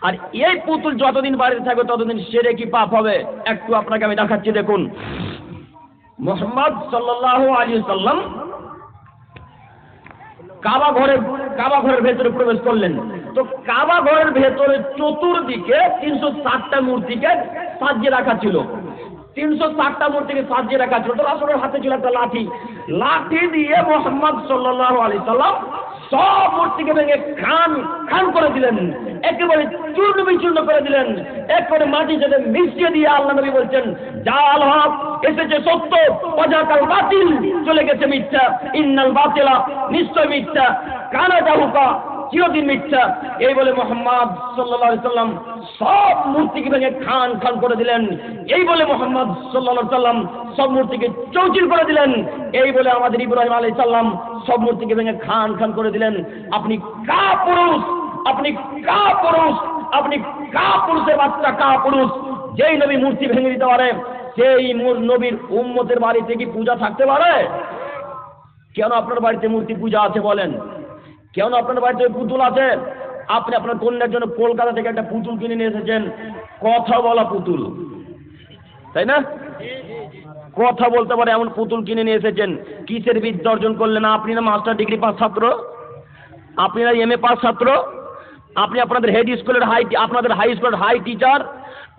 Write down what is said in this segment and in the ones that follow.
আর এই পুতুল যতদিন বাড়িতে থাকবে ততদিন শিরকি পাপ হবে। একটু আপনাকে আমি দেখাচ্ছি, দেখুন। মুহাম্মদ সাল্লাল্লাহু আলাইহি ওয়াসাল্লাম কাবা ঘরের ভেতরে প্রবেশ করলেন। তো কাবা ঘরের ভেতরে চতুর্দিকে 360টা মূর্তিকে সাজিয়ে রাখা ছিল। 360টা মূর্তিকে সাজিয়ে রাখা ছিল। তো রাসূলের হাতে ছিল একটা লাঠি দিয়ে মুহাম্মদ সাল্লাল্লাহু আলাইহি সাল্লাম সব মূর্তিকে ভেঙে খান করে দিলেন, একেবারে চূর্ণ বিচূর্ণ করে দিলেন, একেবারে মাটির সাথে মিশিয়ে দিয়ে আল্লাহ নবী বলছেন, জাল হক এসেছে সত্য, ওয়াজাকাল বাতিল চলে গেছে মিথ্যা, ইন্নাল বাতিলা নিশ্চয় মিথ্যা, কানা জাহুকা চিরদিন মিথ্যা। এই বলে মুহাম্মদ সাল্লাল্লাহু আলাইহি সাল্লাম সব মূর্তিকে ভেঙে খান করে দিলেন। এই বলে মুহাম্মদ সাল্লাল্লাহু আলাইহি সাল্লাম সব মূর্তিকে চৌচির করে দিলেন। এই বলে আমাদের ইব্রাহিম আলাইহিস সালাম সব মূর্তিকে ভেঙে খান করে দিলেন। আপনি কাপুরুষ, আপনি কাপুরুষ, আপনি কাপুরুষের বাচ্চা, কাপুরুষ। যেই নবী মূর্তি ভেঙে দিতে পারে সেই নবীর উম্মতের বাড়িতে কি পূজা থাকতে পারে? কেন আপনার বাড়িতে মূর্তি পূজা আছে বলেন? কেন আপনার বাড়িতে পুতুল আছে? আপনি আপনার কন্যার জন্য কলকাতা থেকে একটা পুতুল কিনে নিয়ে এসেছেন, কথা বলা পুতুল, তাই না? কথা বলতে পারে এমন পুতুল কিনে নিয়ে এসেছেন। কিসের বিদ্যা অর্জন করলেন? আপনি না মাস্টার ডিগ্রি পাস ছাত্র, আপনি না এমএ পাস ছাত্র, আপনি আপনাদের হেড স্কুলের আপনাদের হাই স্কুলের হাই টিচার,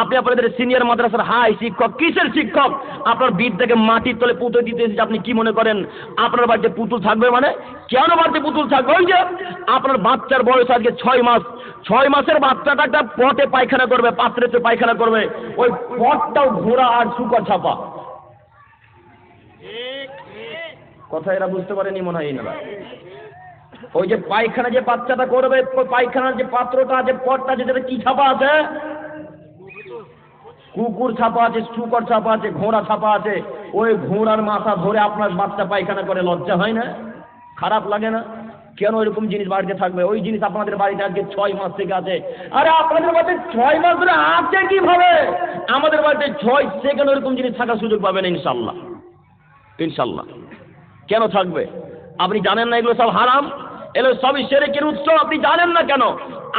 আপনি আপনাদের সিনিয়র মাদ্রাসার হাই শিক্ষক। কিসের শিক্ষক? আপনার বিদ্যাকে মাটির তলে পুঁতে দিতে এসেছে। আপনি কি মনে করেন আপনার বাড়িতে পুতুল থাকবে? মানে কেন বাড়িতে পুতুল থাকবে? ওই যে আপনার বাচ্চার বয়স আজকে 6 মাস, 6 মাসের বাচ্চাটা একটা পটে পায়খানা করবে, পাত্রেতে পায়খানা করবে, ওই পটটাও ঘোড়া আর শুকর ছাপা। কথা এরা বুঝতে পারেনি মনে হয় না। ওই যে পায়খানা যে বাচ্চাটা করবে, পায়খানার যে পাত্রটা আছে, পটটা আছে, যেটা কি ছাপা আছে? কুকুর ছাপা আছে, শুকর ছাপা আছে, ঘোড়া ছাপা আছে। ওই ঘোড়ার মাথা ধরে আপনার বাচ্চা পায়খানা করে, লজ্জা হয় না? খারাপ লাগে না? কেন এরকম জিনিস বাড়িতে থাকবে? ওই জিনিস আপনাদের বাড়িতে আজকে 6 মাস থেকে আছে। আরে আপনাদের বাড়িতে 6 মাস ধরে আছে কিভাবে? আমাদের বাড়িতে 6 সেকেন্ড এরকম জিনিস থাকার সুযোগ পাবেন ইনশাল্লাহ, ইনশাল্লাহ। কেন থাকবে? আপনি জানেন না এগুলো সব হারাম? এগুলো সবই শিরকের উৎস। আপনি জানেন না কেন?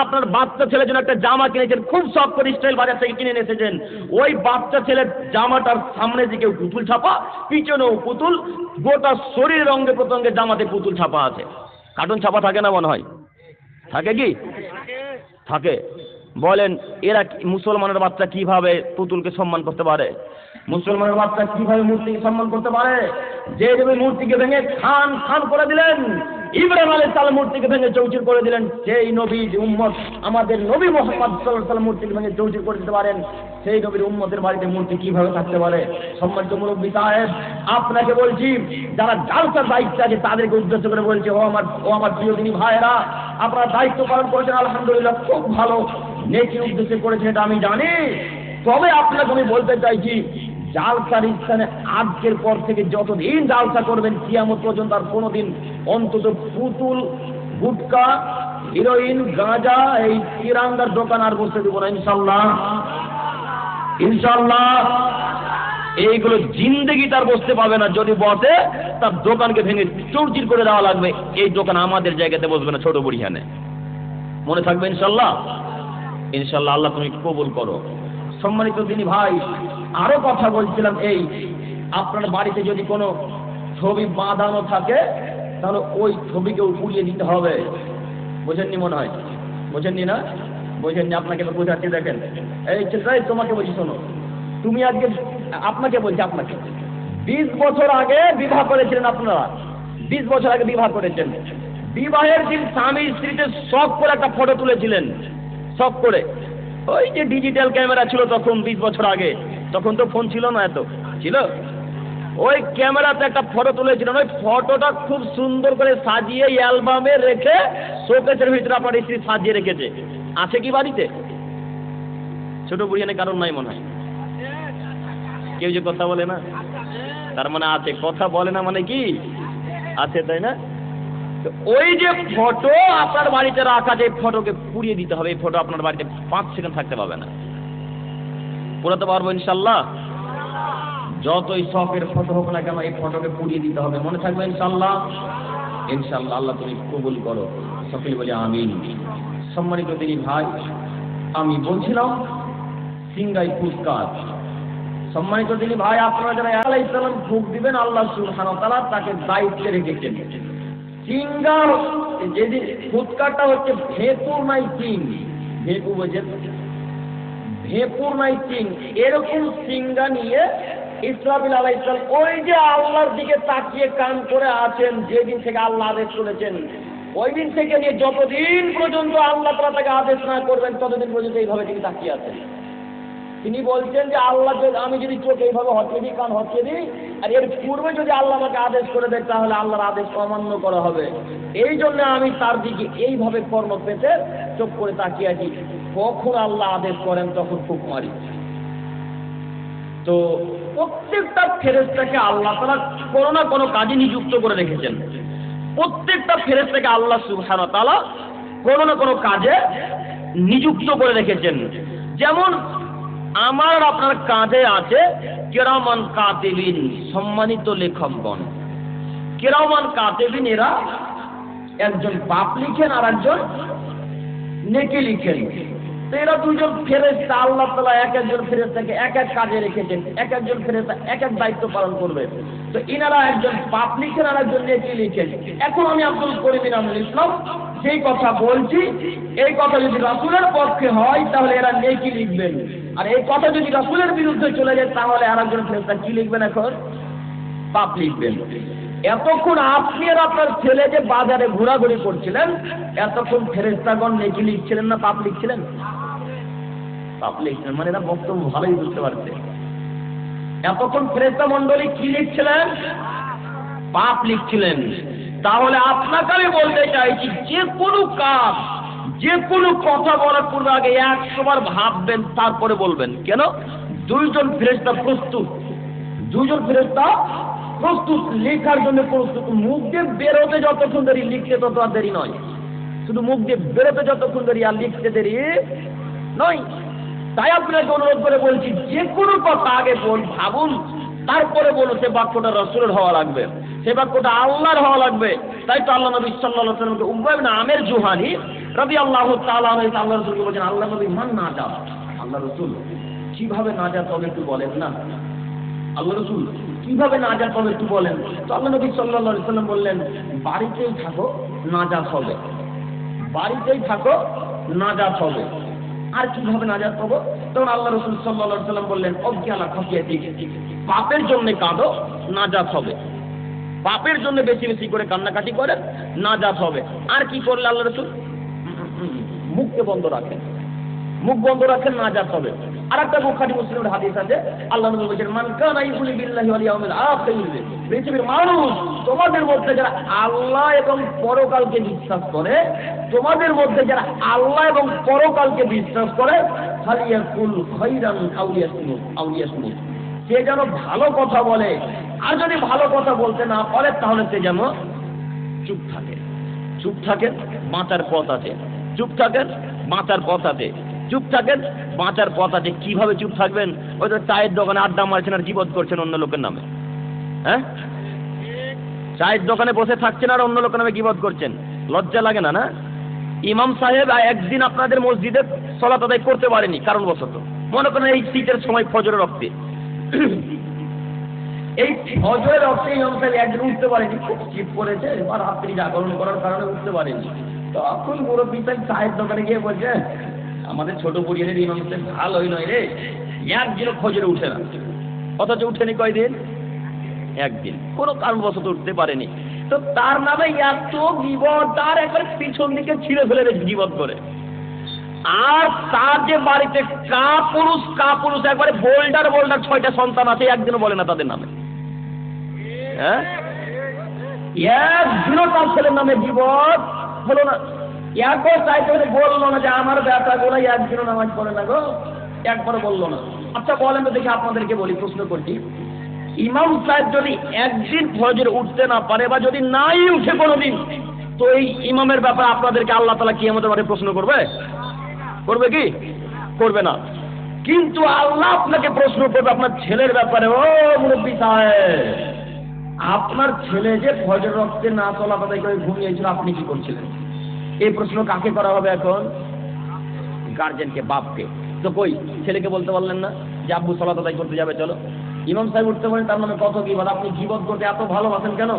আপনার বাচ্চা ছেলের জন্য একটা জামা কিনেছেন, খুব শখ করে স্টাইল বাজার থেকে কিনে এসেছেন। ওই বাচ্চা ছেলের জামাটার সামনে দিকে পুতুল ছাপা, পিছনেও পুতুল, গোটা শরীরের অঙ্গে প্রত্যঙ্গে জামাতে পুতুল ছাপা আছে। কার্টুন ছাপা থাকে না মনে হয়? থাকে কি? থাকে। বলেন এরা মুসলমানের বাচ্চা কিভাবে পুতুলকে সম্মান করতে পারে? মুসলমানের বাচ্চা কিভাবে মূর্তিকে সম্মান করতে পারে? যে নবী মূর্তিকে ভেঙে খান করে দিলেন, ইব্রাহিম আলাইহিস সালাম মূর্তিকে ভেঙে চৌচির করে দিলেন, সেই নবীর উম্মত আমাদের নবী মুহাম্মদ সাল্লাল্লাহু আলাইহি ওয়াসাল্লাম মূর্তিকে ভেঙে চৌচির করে দিতে পারেন, সেই নবীর উম্মতের বাড়িতে মূর্তি কিভাবে থাকতে পারে? সম্মানিত মুরব্বী সাহেব, আপনাকে বলছি, যারা জালসার দায়িত্ব আছে তাদেরকে উদ্দেশ্য করে বলছি, ও আমার প্রিয় দিনী ভাইয়েরা, আপনারা দায়িত্ব পালন করেছেন আলহামদুলিল্লাহ, খুব ভালো, নেকির উদ্দেশ্যে করেছেন এটা আমি জানি। তবে আপনাকে আমি বলতে চাইছি, জালসার স্থানে আজকের পর থেকে যতদিন জালসা করবেন কিয়ামত পর্যন্ত আর কোনোদিন অন্তত পুতুল, গুটকা, হিরোইন, গাঁজা, এই তিরাঙ্গার দোকান আর বসতে দেবো না ইনশাল্লাহ, ইনশাল্লাহ। এইগুলো জিন্দেগি তার বসতে পাবে না। যদি বসে তার দোকানকে ভেঙে চৌচির করে দেওয়া লাগবে। এই দোকান আমাদের জায়গাতে বসবে না, ছোট বুড়িহানে। মনে থাকবে ইনশাল্লাহ, ইনশাল্লাহ। আল্লাহ তুমি কবুল করো। সম্মানিত দিনী ভাই, আরো কথা বলছিলাম, এই আপনার বাড়িতে যদি কোনো ছবি বাঁধানো থাকে তাহলে ওই ছবিকে উড়িয়ে দিতে হবে। বোঝেননি মনে হয়? বোঝেননি না? বোঝেননি? আপনাকে তো বোঝাচ্ছি, দেখেন। এই চিত্রাই তোমাকে বলছি, শোনো, তুমি আজকে, আপনাকে বলছি, আপনাকে 20 বছর আগে বিবাহ করেছিলেন আপনারা, 20 বছর আগে বিবাহ করেছেন। বিবাহের দিন স্বামী স্ত্রীতে শখ করে একটা ফটো তুলেছিলেন, শখ করে। ওই যে ডিজিটাল ক্যামেরা ছিল তখন, 20 বছর আগে, তখন তো ফোন ছিল না, এত ছিল। ওই ক্যামেরাতে একটা ফটো তুলেছিলেন। ওই ফটোটা খুব সুন্দর করে সাজিয়ে অ্যালবামে রেখে শোকেসের ভিতরে আপনার স্ত্রী সাজিয়ে রেখেছে। আছে কি বাড়িতে? ছোট বুড়িয়ানে কারণ নাই মনে হয়। কেউ যে কথা বলে না, তার মানে আছে। কথা বলে না মানে কি আছে, তাই না? ওই যে ফটো আপনার বাড়িতে রাখা, যে ফটোকে পুড়িয়ে দিতে হবে। এই ফটো আপনার বাড়িতে 5 সেকেন্ড থাকতে পারবে না। পুরাতে পারবো ইনশাল্লাহ। যতই শখের ফটো হোক না কেন, এই ফটোকে পুড়িয়ে দিতে হবে। মনে থাকবে ইনশাল্লাহ, ইনশাল্লাহ। আল্লাহ তুমি কবুল করো, সকলে বলি আমিন। সম্মানিত দিনী ভাই, আমি বলছিলাম সিংগাই ফুৎকার। সম্মানিত দিনী ভাই, আপনারা যারা আলাইহিস সালাম ফুঁক দিবেন, আল্লাহ সুবহানাহু ওয়া তাআলা তাকে দায়িত্বে রেখেছেন। সিঙ্গার যেদিন ফুৎকারটা হচ্ছে ভেপুর নাই চিং, ভেপু বোঝেন, ভেপুর নাই চিং, এরকম সিঙ্গা নিয়ে ইসরাফিল আলাইহিস সালাম ওই যে আল্লাহর দিকে তাকিয়ে কান করে আছেন, যেদিন থেকে আল্লাহ আদেশ করেছেন ওই দিন থেকে নিয়ে যতদিন পর্যন্ত আল্লাহ তাআলা তাকে আদেশ না করবেন ততদিন পর্যন্ত এইভাবে তিনি তাকিয়ে আছেন। তিনি বলছেন যে আল্লাহ আমি যদি চোখ এইভাবে হটকে দিই, কান হটকে দিই, আর এর পূর্বে যদি আল্লাহ আমাকে আদেশ করে দেয় তাহলে আল্লাহর আদেশ অমান্য করা হবে। এই জন্য আমি তার দিকে এইভাবে কর্ণ পেতে চোখ করে তাকিয়ে আছি, কখন আল্লাহ আদেশ করেন তখন ফুঁক মারি। তো প্রত্যেকটা ফেরেশতাকে আল্লাহ তাআলা কোনো না কোনো কাজে নিযুক্ত করে রেখেছেন। প্রত্যেকটা ফেরেশতাকে আল্লাহ সুবহানাহু ওয়া তাআলা কোনো না কোনো কাজে নিযুক্ত করে রেখেছেন। যেমন আমার আপনার কাঁধে আছে কিরামান কাতিবিন, সম্মানিত লেখকগণ। কিরামান কাতিবিন এরা একজন পাপ লিখেন আর একজন নেকি লিখেন। তো এরা দুজন ফেরেশতা, আল্লাহ তাআলা এক একজন ফেরেশতাকে এক এক কাজে রেখেছেন, এক একজন ফেরেশতা এক এক দায়িত্ব পালন করবে। তো ইনারা একজন পাপ লিখেন আর একজন নেকি লিখেন। এখন আমি আব্দুল করিম ইনামুল ইসলাম যেই কথা বলছি, এই কথা যদি রাসূলের পক্ষে হয় তাহলে এরা নেকি লিখবেন, আর এই কথা যদি রাসূলের বিরুদ্ধে চলে যায় তাহলে আর একজন ফেরেশতা কি লিখবেন? এখন পাপ লিখবেন। এতক্ষণ আপনি আর আপনার ছেলে যে বাজারে ঘোরাঘুরি করছিলেন, এতক্ষণ ফেরেশতাগণ নেকি লিখছিলেন না পাপ লিখছিলেন? পাপ লিখছিলেন। মানে এরা বক্তব্য ভালোই বুঝতে পারছে। এতক্ষণ ফেরেশতা মণ্ডলী কি লিখছিলেন? পাপ লিখছিলেন। তাহলে আপনাকে আমি বলতে চাইছি, যে কোনো কাজ, যে কোনো কথা বলার পূর্বে আগে 100 বার ভাববেন, তারপরে বলবেন। কেন? দুইজন ফেরেশতা প্রস্তুত, দুইজন ফেরেশতা প্রস্তুত, লেখার জন্য প্রস্তুত। মুখ দিয়ে বেরোতে যতক্ষণ দেরি, লিখতে তত আর দেরি নয়। শুধু মুখ দিয়ে বেরোতে যতক্ষণ দেরি, আর লিখতে দেরি নয়। তাই আপনাকে অনুরোধ করে বলছি, যে কোনো কথা আগে ভাবুন, তারপরে বলুন। সে বাক্যটা রাসূলের হওয়া লাগবে, সে বাক্যটা আল্লাহর হওয়া লাগবে। তাই তো আল্লাহ নবী সাল্লাল্লাহু আলাইহি ওয়াসাল্লামকে উকবা ইবনে আমির জুহানী রাদিয়াল্লাহু তাআলা আনহু আল্লাহ রাসূলকে বলেন, আল্লাহ নবী মান নাজাত, আল্লাহ রাসূল কিভাবে নাজাত হবে একটু বলেন না। আল্লাহ রাসূল কিভাবে নাজাত হবে একটু বলেন। তো আল্লাহ নবী সাল্লাল্লাহু আলাইহি ওয়াসাল্লাম বললেন, বাড়িতেই থাকো নাজাত হবে, বাড়িতেই থাকো নাজাত হবে। আর কিভাবে নাজাত পাবো? তখন আল্লাহ রাসূল সাল্লাল্লাহু আলাইহি ওয়াসাল্লাম বললেন, অজ্ঞালা খফিয়াতি, পাপের জন্য কাঁদো নাজাত হবে। পাপের জন্য বেশি বেশি করে কান্নাকাটি করেন, নাজাত হবে। আর কি করলে আল্লাহ রাসূল? মুখকে বন্ধ রাখেন, মুখ বন্ধ রাখেন, নাজাত হবে। আর একটা বুখারী মুসলিমের হাদিস আছে, আল্লাহ নবী বলেছেন, মান কানা ইউমিনু বিল্লাহি ওয়াল ইয়াউমিল আখির, পৃথিবীর মানুষ তোমাদের মধ্যে যারা আল্লাহ এবং পরকালকে বিশ্বাস করে, তোমাদের মধ্যে যারা আল্লাহ এবং পরকালকে বিশ্বাস করে, ফালিয়াকুল খাইরান আও লিয়াসমুত, সে যেন ভালো কথা বলে। আর যদি ভালো কথা বলতে না পারে তাহলে সে যেন চুপ থাকে। চুপ থাকেন, বাঁচার পথ আছে। চুপ থাকেন, বাঁচার পথ আছে। চুপ থাকেন, বাঁচার পথ আছে। কিভাবে চুপ থাকবেন? ওই তো চায়ের দোকানে আড্ডা মারছেন আর গীবত করছেন অন্য লোকের নামে। হ্যাঁ, চায়ের দোকানে বসে থাকছেন আর অন্য লোকের নামে গীবত করছেন, লজ্জা লাগে না? না, ইমাম সাহেব একদিন আপনাদের মসজিদে সালাত আদায় করতে পারেনি কারণবশত, মনে করেন এই শীতের সময় ফজরের রক্তে, এই ফজরের রক্তে ইমাম সাহেব একদিন উঠতে পারেনি, খুব শীত পড়েছে, এবার রাত্রি জাগরণ করার কারণে উঠতে পারেনি। তখন মুরব্বী সাহেব চায়ের দোকানে গিয়ে বলছে, আমাদের ছোট পরিবারের ইমাম সাহেব ভালোই নয় রে, একদিনও ফজরে উঠে না। অথচ উঠেনি কয়দিন? একদিন, কোনো কারণবশত উঠতে পারেনি। তো তার নামে এত গীবত, তার একবার পিছন দিকে ছিঁড়ে ফেলে রেখে গীবত করে। আর তার যে বাড়িতে কাপুরুষ একবারে বোল্ডার 6টা সন্তান আছে, একদিনও বলে না তাদের নামে। হ্যাঁ, একদিনও তার ছেলের নামে গীবত হলো না। একবার চাইতে বললো না যে আমার ব্যাটা গুলো একদিনও নামাজ পড়ে না গো, একবারও বললো না। আচ্ছা বলেন তো দেখি, আপনাদেরকে বলি, প্রশ্ন করছি, ইমাম সাহেব যদি একদিন ফজরে উঠতে না পারে বা যদি নাই উঠে কোনোদিন, তো এই ইমামের ব্যাপারে আপনাদেরকে আল্লাহ তাআলা কিয়ামতের মাঠে প্রশ্ন করবে? করবে কি? করবে না। কিন্তু আল্লাহ আপনাকে প্রশ্ন করবে আপনার ছেলের ব্যাপারে। ও মুরব্বী সাহেব, আপনার ছেলে যে ফজর রক্তে না সালাত আদায় করে ঘুমিয়েছিল, আপনি কি করছিলেন? এই প্রশ্ন কাকে করা হবে এখন? গার্জেনকে, বাপকে। তো কই ছেলেকে বলতে পারলেন না যে আব্বু সালাত আদায় করতে যাবে, চলো? ইমাম সাহেব উঠতে পারেন, তার নামে কত গীবত। আপনি গীবত করতে এত ভালোবাসেন কেন?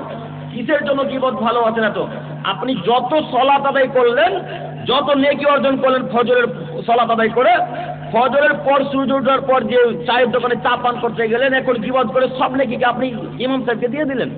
কিসের জন্য গীবত ভালোবাসেন এত? আপনি যত সালাত আদায় করলেন, যত নেকি অর্জন করলেন ফজরের সালাত আদায় করে, ফজরের পর সূর্য ওঠার পর যে চায়ের দোকানে চা পান করতে গেলেন, এখন গীবত করে সব নেকিকে আপনি ইমাম সাহেবকে দিয়ে দিলেন।